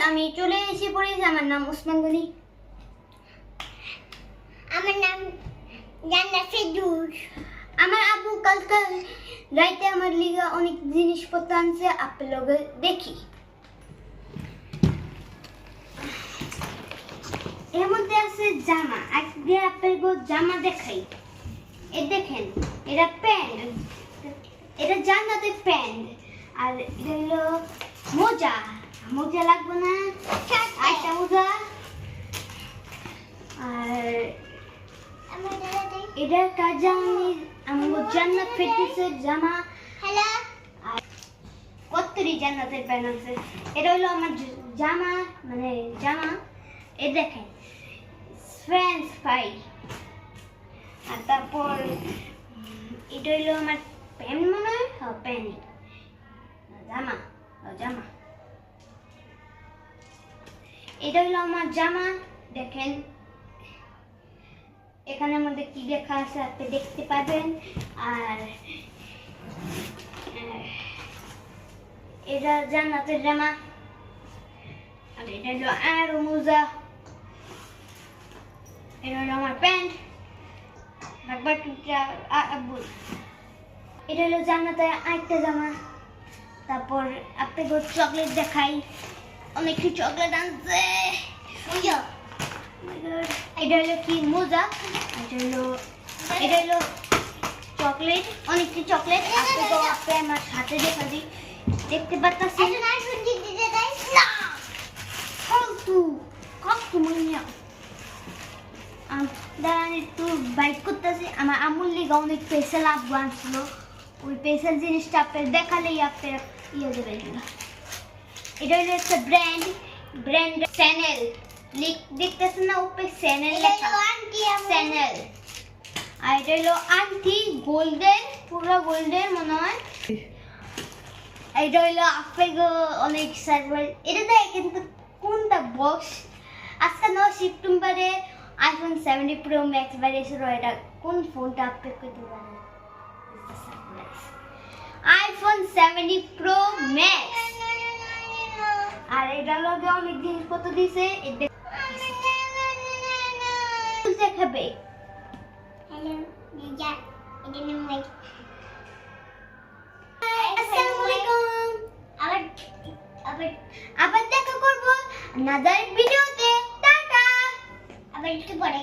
আমি চলে এসে পড়েছি। আমার নাম ওসমান গনি। আমার নাম জান্নাত ফেরদৌস। আমার আব্বু কালকে রাইতে আমার লিগা অনেক জিনিসপত্র আনছে, আপনি লগে দেখি। এর মধ্যে আছে জামা। আজকে আপনাকে জামা দেখাই। এ দেখেন, এটা প্যান্ট, এটা জান্নাতের প্যান্ট। আর এটা হলো মোজা। মোজা লাগবে না, একটা মোজা। আর এটা কাজানির আমার জান্নাত ফেরদৌসের জামা। হ্যালো, আর কত্তরি জান্নাতের প্যান্ট আছে। এটা হলো আমার জামা, মানে জামা। এ দেখেন, ফ্রেঞ্চ ফ্রাই। আর তারপর এটা হলো আমার প্যান্ট, মনে হয়। হ্যাঁ, প্যান্ট, জামা, জামা। এটা হলো আমার জামা। দেখেন এখানের মধ্যে কি লেখা আছে আপনি দেখতে পাবেন। আর এটা জান্নাতের জামা। আর এটা হলো আরো মোজা। এটা হলো আমার প্যান্ট। এটা হলো জান্নাতের আরেকটা জামা। তারপর আপনাকে চকলেট দেখাই। অনেকটি চকলেট আনছে। এটা হলো কি মোজা। এটা হলো চকলেট, অনেকটি চকলেট। আপনাকে আপনি আমার হাতে দেখা দিই, দেখতে পাচ্ছেন। এখন আইফোন দিতে দেয় না, ফালতু কত মনিয়া। দাঁড়ান একটু বাইক করতেছি। আমার আমুল লিগা অনেক স্পেশাল আব্বু আনছিল। ওই স্পেশাল জিনিসটা আপনার দেখালেই আপনার ইয়ে দেবেন না। এটা হলো একটা ব্র্যান্ড চ্যানেল। দেখতেছেন না উপরে চ্যানেল লেখা, চ্যানেল। আর এটা হলো আন্টি গোল্ডেন, পুরো গোল্ডেন মনে হয়। এটা হলো আপনাকে অনেক সার্ভার। এটা দেখ কিন্তু কোনটা বক্স। আজকে 9 সেপ্টেম্বরে আইফোন 70 প্রো ম্যাক্স বেরিয়েছিল। এটা কোন ফোনটা আপনি করতে পারেন? IPhone 70 pro max. আর এটা লগে অনেক জিনিসপত্র দিছে। দেখাবে। হ্যালো, যা এটা নিয়ে আসসালামু আলাইকুম। আবার আবার আবার দেখা করব নাদার ভিডিওতে। টাটা। আবার একটু পরে